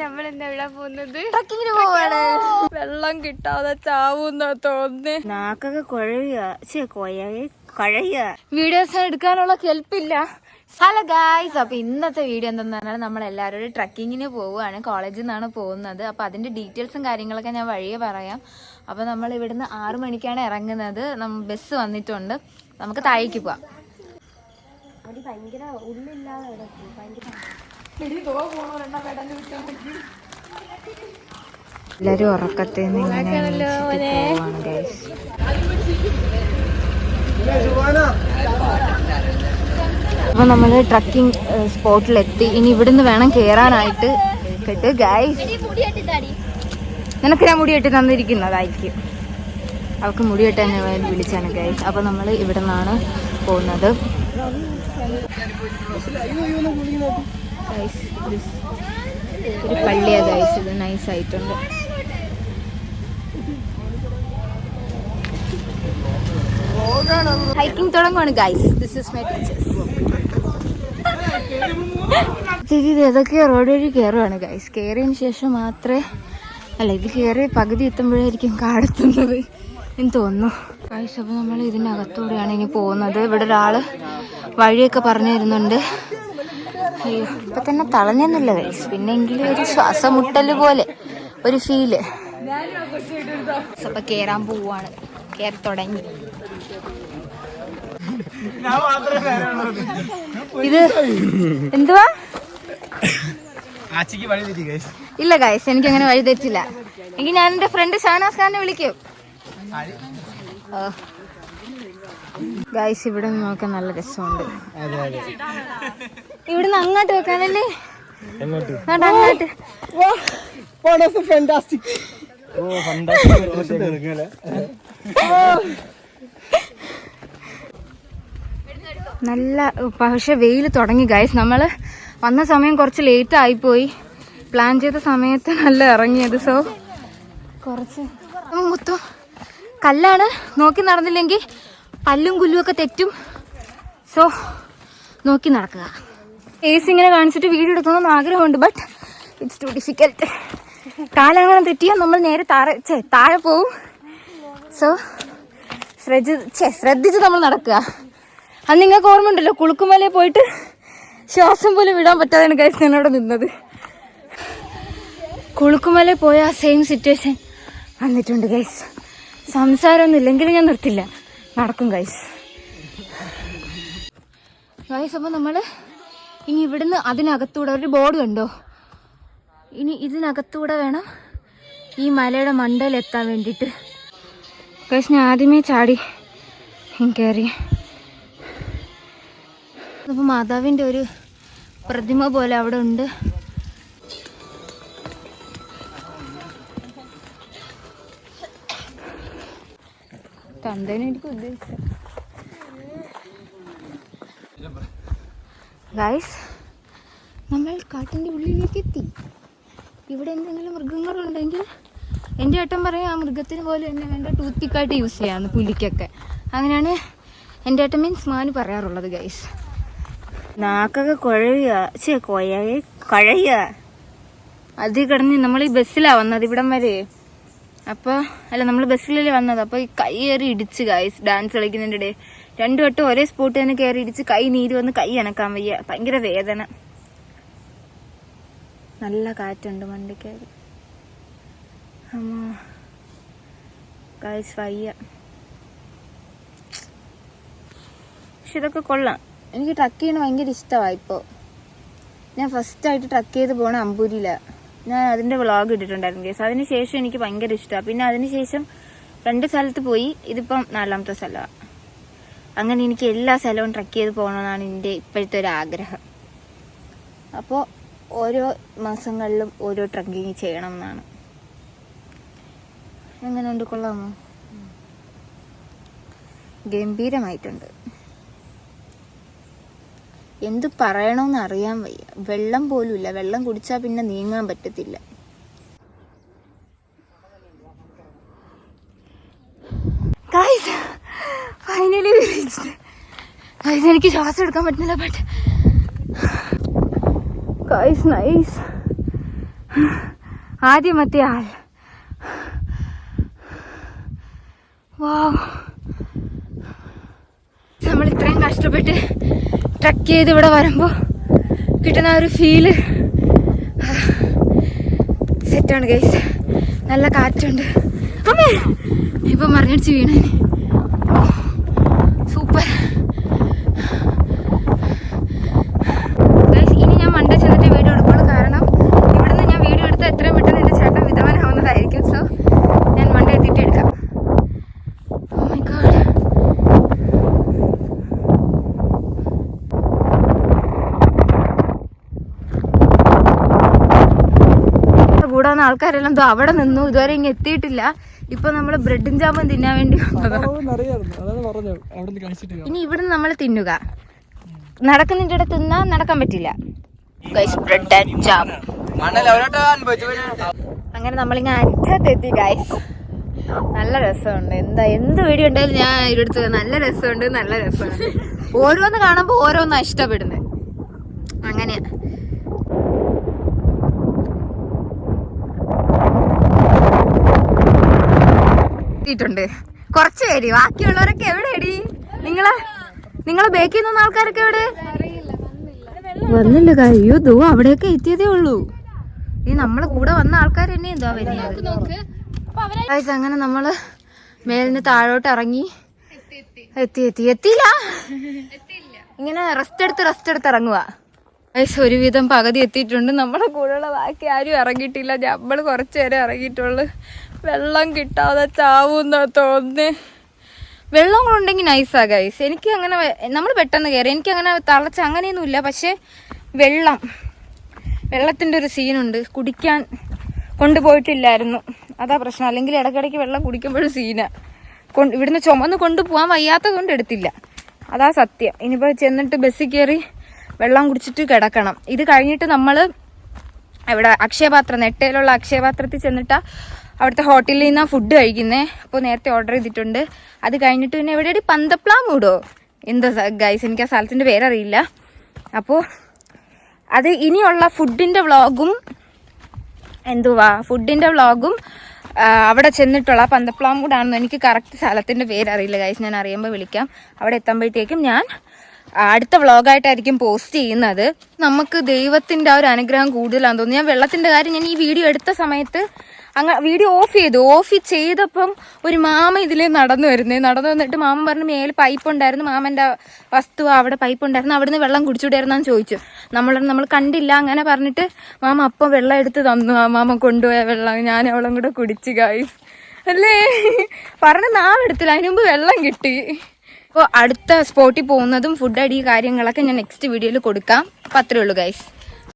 നമ്മളെന്താ ഇവിടെ പോകുന്നത്? ട്രക്കിങ്ങിന് പോവാണ്. വെള്ളം കിട്ടാതെ ചാവൂന്നാ തോന്നുന്നേ. നാക്കൊക്കെ കുഴയുക. വീഡിയോസ് എടുക്കാനുള്ള കെൽപ്പില്ല. ഹലോ ഗായ്സ്, അപ്പൊ ഇന്നത്തെ വീഡിയോ എന്താന്ന് പറഞ്ഞാൽ നമ്മളെല്ലാവരും ട്രക്കിങ്ങിന് പോവുകയാണ്. കോളേജിൽ നിന്നാണ് പോകുന്നത്. അപ്പൊ അതിന്റെ ഡീറ്റെയിൽസും കാര്യങ്ങളൊക്കെ ഞാൻ വഴിയെ പറയാം. അപ്പൊ നമ്മൾ ഇവിടുന്ന് 6 മണിക്കാണ് ഇറങ്ങുന്നത്. ബസ് വന്നിട്ടുണ്ട്. നമുക്ക് താഴേക്ക് പോവാം. എല്ലാരും ഉറക്കത്തിൽ അപ്പൊ നമ്മള് ട്രക്കിംഗ് സ്പോട്ടിലെത്തി. ഇനി ഇവിടുന്ന് വേണം കേറാനായിട്ട്. കേട്ട് ഗൈസ്, നിനക്ക് ഞാൻ മുടി കെട്ടി തന്നിരിക്കുന്നതായിരിക്കും. അവൾക്ക് മുടി കെട്ടി തന്നെ വിളിച്ചാണ് ഗൈസ്. അപ്പൊ നമ്മള് ഇവിടെ നിന്നാണ് പോകുന്നത്. ഒരു പള്ളിയാ ഗൈസ്, ഇത് നൈസ് ആയിട്ടുണ്ട്. ഹൈക്കിംഗ് തുടങ്ങുവാണ് guys. This is my teachers. ഇത് ഏതൊക്കെയോ റോഡ് വഴി കയറുവാണ് ഗൈസ്. കയറിയതിന് ശേഷം മാത്രമേ ഇത് കയറി പകുതി എത്തുമ്പോഴായിരിക്കും കാടെത്തുന്നത് എന്ന് തോന്നുന്നു ഗൈസ്. അപ്പോൾ നമ്മൾ ഇതിൻ്റെ അകത്തൂടെയാണ് ഇനി പോകുന്നത്. ഇവിടെ ഒരാള് വഴിയൊക്കെ പറഞ്ഞു തരുന്നുണ്ട്. അയ്യോ, ഇപ്പൊ തന്നെ തളഞ്ഞൊന്നുമില്ല ഗൈസ്, പിന്നെ എങ്കിലും ഒരു ശ്വാസമുട്ടല് പോലെ ഒരു ഫീല്. അപ്പൊ കേറാൻ പോവാണ്. കേറി തുടങ്ങി. ഇത് എന്തുവാ? ഇല്ല ഗൈസ്, എനിക്ക് അങ്ങനെ വഴി തെറ്റില്ല. എങ്കിൽ ഞാൻ എന്റെ ഫ്രണ്ട് ഷാനാസ് ഖാനെ വിളിക്കും. ഗൈസ്, ഇവിടെ നിന്ന് നോക്കാൻ നല്ല രസമുണ്ട്. ഇവിടുന്ന് അങ്ങോട്ട് വെക്കാനല്ലേ? അങ്ങോട്ട്. നല്ല പക്ഷെ വെയിൽ തുടങ്ങി ഗൈസ്. നമ്മള് വന്ന സമയം കുറച്ച് ലേറ്റ് ആയിപ്പോയി. പ്ലാൻ ചെയ്ത സമയത്ത് നല്ല ഇറങ്ങിയത്. സോ കുറച്ച് മൊത്തം കല്ലാണ്. നോക്കി നടന്നില്ലെങ്കിൽ പല്ലും കുല്ലും ഒക്കെ തെറ്റും. സോ നോക്കി നടക്കുക. AC ഇങ്ങനെ കാണിച്ചിട്ട് വീഡിയോ എടുക്കണമെന്ന് ആഗ്രഹമുണ്ട്. But it's too difficult. കാലങ്ങനെ തെറ്റിയാൽ നമ്മൾ നേരെ താഴെ പോവും. സോ ശ്രദ്ധിച്ച് നമ്മൾ നടക്കുക. അത് നിങ്ങൾക്ക് ഓർമ്മ ഉണ്ടല്ലോ, കുളുക്കുമലയിൽ പോയിട്ട് ശ്വാസം പോലും വിടാൻ പറ്റാതെയാണ് ഗൈസ് ഞാനവിടെ നിന്നത്. കുളുക്കുമലയിൽ പോയ സെയിം സിറ്റുവേഷൻ വന്നിട്ടുണ്ട് ഗൈസ്. സംസാരമൊന്നും ഇല്ലെങ്കിലും ഞാൻ നിർത്തില്ല, നടക്കും ഗൈസ്. അപ്പം നമ്മൾ ഇനി ഇവിടുന്ന് അതിനകത്തൂടെ ഒരു ബോർഡ് കണ്ടോ, ഇനി ഇതിനകത്തൂടെ വേണം ഈ മലയുടെ മണ്ടയിലെത്താൻ വേണ്ടിയിട്ട്. ഗൈസ്, ഞാൻ ആദ്യമേ ചാടി കയറി. അപ്പോൾ മാതാവിൻ്റെ ഒരു പ്രതിമ പോലെ അവിടെ ഉണ്ട്. തന്തേനെ എനിക്ക് ഉദ്ദേശിച്ച ഗൈസ്, നമ്മൾ കാട്ടിൻ്റെ ഉള്ളിലേക്ക് എത്തി. ഇവിടെ എന്തെങ്കിലും മൃഗങ്ങളുണ്ടെങ്കിൽ എൻ്റെ ഏട്ടൻ പറയും ആ മൃഗത്തിന് പോലെ തന്നെ വേണ്ട ടൂത്ത് പിക്കായിട്ട് യൂസ് ചെയ്യാമെന്ന്, പുലിക്കൊക്കെ. അങ്ങനെയാണ് എൻ്റെ ഏട്ടൻ മീൻസ് മാന് പറയാറുള്ളത് ഗൈസ്. നാക്കൊക്കെ കുഴയുക. അതിൽ കിടന്ന് നമ്മൾ ഈ ബസ്സിലാണ് വന്നത് ഇവിടം വരെ. അപ്പോൾ നമ്മൾ ബസ്സിലല്ലേ വന്നത്. അപ്പോൾ ഈ കൈ കയറി ഇടിച്ച് ഗൈസ്, ഡാൻസ് കളിക്കുന്നതിൻ്റെ ഇടയിൽ 2 വട്ടം ഒരേ സ്പോട്ട് തന്നെ കയറി ഇടിച്ച് കൈ നീര് വന്ന് കൈ അനക്കാൻ വയ്യ. ഭയങ്കര വേദന. നല്ല കാറ്റുണ്ട് മണ്ടയ്ക്കകത്ത്. ഗൈസ് വയ്യ. പക്ഷെ ഇതൊക്കെ കൊള്ളാം. എനിക്ക് ട്രക്ക് ചെയ്യണ ഭയങ്കര ഇഷ്ടമാണ്. ഇപ്പോൾ ഞാൻ ഫസ്റ്റായിട്ട് ട്രക്ക് ചെയ്ത് പോണ അമ്പൂരിയിലാണ്. ഞാൻ അതിൻ്റെ വ്ളോഗ് ഇട്ടിട്ടുണ്ടായിരുന്നു കേസ്. അതിന് ശേഷം എനിക്ക് ഭയങ്കര ഇഷ്ടമാണ്. പിന്നെ അതിന് ശേഷം 2 സ്ഥലത്ത് പോയി. ഇതിപ്പം 4ാമത്തെ സ്ഥലമാണ്. അങ്ങനെ എനിക്ക് എല്ലാ സ്ഥലവും ട്രക്ക് ചെയ്ത് പോകണമെന്നാണ് എൻ്റെ ഇപ്പോഴത്തെ ഒരു ആഗ്രഹം. അപ്പോൾ ഓരോ മാസങ്ങളിലും ഓരോ ട്രക്കിങ് ചെയ്യണം എന്നാണ്. എങ്ങനെയുണ്ട്, കൊള്ളാമോ? ഗംഭീരമായിട്ടുണ്ട്. എന്ത് പറയണമെന്ന് അറിയാൻ വയ്യ. വെള്ളം പോലും ഇല്ല. വെള്ളം കുടിച്ചാൽ പിന്നെ നീങ്ങാൻ പറ്റത്തില്ല. ഗൈസ്, ഫൈനലി ഗൈസ്, എനിക്ക് ശ്വാസം എടുക്കാൻ പറ്റുന്നില്ല. But guys nice. ആദ്യമത്തെ ആൾ. വാവ്, നമ്മൾ ഇത്രയും കഷ്ടപ്പെട്ട് ട്രക്ക് ചെയ്ത് ഇവിടെ വരുമ്പോൾ കിട്ടുന്ന ഒരു ഫീല് സെറ്റാണ് ഗൈസ്. നല്ല കാറ്റുണ്ട്. അമ്മേ ഇപ്പൊ മറിഞ്ഞടിച്ച് വീണേ. സൂപ്പർ. ഗൈസ് ഇനി ഞാൻ മണ്ടേ ചെന്നിട്ട് വീഡിയോ എടുക്കുള്ളൂ. കാരണം ഇവിടുന്ന് ഞാൻ വീഡിയോ എടുത്താൽ എത്രയും പെട്ടെന്ന് എൻ്റെ ചേട്ടൻ വിധവനാവുന്നതായിരിക്കും. സോ ഞാൻ മണ്ടേ എത്തിയിട്ട് എടുക്കാം. Oh my God. കൂടാവുന്ന ആൾക്കാരെല്ലാം അവിടെ നിന്നു, ഇതുവരെ ഇങ്ങ് എത്തിയിട്ടില്ല. ഇപ്പൊ നമ്മള് ബ്രെഡും ജാമും തിന്നാൻ വേണ്ടി ഇനി ഇവിടുന്ന് നമ്മൾ തിന്നുക. നടക്കുന്നതിന്റെ ഇടത്ത് തിന്നാ നടക്കാൻ പറ്റില്ല. അങ്ങനെ നമ്മളിങ്ങനെ അറ്റത്തെത്തി ഗൈസ്. നല്ല രസമുണ്ട്. എന്ത് വീഡിയോ ഉണ്ടായാലും ഞാൻ ഇവിടുത്തെ നല്ല രസമുണ്ട്, നല്ല രസമുണ്ട്. ഓരോന്ന് കാണുമ്പോ ഓരോന്നാ ഇഷ്ടപ്പെടുന്നത്. അങ്ങനെയാ. ണ്ട് കുറച്ച് പേര്. ബാക്കിയുള്ളവരൊക്കെ എവിടെയടി? നിങ്ങളെ ബേക്കിൽ നിന്ന ആൾക്കാരൊക്കെ എവിടെ? വന്നില്ല. അയ്യോ ദോ അവിടെയൊക്കെ എത്തിയതേ ഉള്ളൂ. ഈ നമ്മളെ കൂടെ വന്ന ആൾക്കാർ തന്നെ എന്താ വരുന്നത്. അങ്ങനെ നമ്മള് മേലിന് താഴോട്ട് ഇറങ്ങി. എത്തിയില്ല. ഇങ്ങനെ റെസ്റ്റ് എടുത്ത് ഇറങ്ങുക. ഒരുവിധം പകുതി എത്തിയിട്ടുണ്ട്. നമ്മുടെ കൂടെയുള്ള ബാക്കി ആരും ഇറങ്ങിയിട്ടില്ല. നമ്മൾ കുറച്ചു നേരം ഇറങ്ങിയിട്ടുള്ളു. വെള്ളം കിട്ടാതെ ചാവൂന്നാ തോന്നുന്നേ. വെള്ളം കൊണ്ടുണ്ടെങ്കിൽ നൈസാ ഗൈസ്. എനിക്ക് അങ്ങനെ നമ്മൾ പെട്ടെന്ന് കയറി. എനിക്കങ്ങനെ തളച്ച അങ്ങനെയൊന്നുമില്ല. പക്ഷെ വെള്ളത്തിൻ്റെ ഒരു സീനുണ്ട്. കുടിക്കാൻ കൊണ്ടുപോയിട്ടില്ലായിരുന്നു, അതാ പ്രശ്നം. അല്ലെങ്കിൽ ഇടയ്ക്കിടയ്ക്ക് വെള്ളം കുടിക്കുമ്പോഴും സീനാ. ഇവിടുന്ന് ചുമന്ന് കൊണ്ടുപോകാൻ വയ്യാത്തത് കൊണ്ട് എടുത്തില്ല, അതാ സത്യം. ഇനിയിപ്പോൾ ചെന്നിട്ട് ബസ്സിൽ കയറി വെള്ളം കുടിച്ചിട്ട് കിടക്കണം. ഇത് കഴിഞ്ഞിട്ട് നമ്മൾ ഇവിടെ അക്ഷയപാത്രം, നെട്ടയിലുള്ള അക്ഷയപാത്രത്തിൽ ചെന്നിട്ടാ അവിടുത്തെ ഹോട്ടലിൽ നിന്നാണ് ഫുഡ് കഴിക്കുന്നത്. അപ്പോൾ നേരത്തെ ഓർഡർ ചെയ്തിട്ടുണ്ട്. അത് കഴിഞ്ഞിട്ട് പിന്നെ എവിടെയാണ് പന്തപ്ലാമൂടോ എന്താ ഗൈസ്, എനിക്ക് ആ സ്ഥലത്തിൻ്റെ പേരറിയില്ല. അപ്പോൾ അത് ഇനിയുള്ള ഫുഡിൻ്റെ വ്ളോഗും അവിടെ ചെന്നിട്ടുള്ള പന്തപ്ലാമൂടാണെന്ന് എനിക്ക് കറക്റ്റ് സ്ഥലത്തിൻ്റെ പേരറിയില്ല ഗൈസ്. ഞാൻ അറിയുമ്പോൾ വിളിക്കാം. അവിടെ എത്തുമ്പോഴത്തേക്കും ഞാൻ അടുത്ത വ്ളോഗായിട്ടായിരിക്കും പോസ്റ്റ് ചെയ്യുന്നത്. നമുക്ക് ദൈവത്തിൻ്റെ ആ ഒരു അനുഗ്രഹം കൂടുതലാണെന്ന് തോന്നുന്നു. ഞാൻ വെള്ളത്തിൻ്റെ കാര്യം ഞാൻ ഈ വീഡിയോ എടുത്ത സമയത്ത് വീഡിയോ ഓഫ് ചെയ്തപ്പം ഒരു മാമ ഇതിലേ നടന്നു വന്നിട്ട് മാമ പറഞ്ഞു മേലെ പൈപ്പ് ഉണ്ടായിരുന്നു, മാമൻ്റെ വസ്തു അവിടെ പൈപ്പ് ഉണ്ടായിരുന്നു, അവിടുന്ന് വെള്ളം കുടിച്ചുകൂടായിരുന്നാന്ന് ചോദിച്ചു. നമ്മൾ കണ്ടില്ല. അങ്ങനെ പറഞ്ഞിട്ട് മാമ അപ്പം വെള്ളം എടുത്ത് തന്നു. ആ മാമ കൊണ്ടുപോയ വെള്ളം ഞാൻ അവളും കൂടെ കുടിച്ചു ഗൈസ്. അല്ലേ പറഞ്ഞ് നാളെടുത്തില്ല, അതിന് മുമ്പ് വെള്ളം കിട്ടി. അപ്പോൾ അടുത്ത സ്പോട്ടിൽ പോകുന്നതും ഫുഡ് അടി കാര്യങ്ങളൊക്കെ ഞാൻ നെക്സ്റ്റ് വീഡിയോയിൽ കൊടുക്കാം. അപ്പം അത്രേ ഉള്ളൂ ഗൈസ്.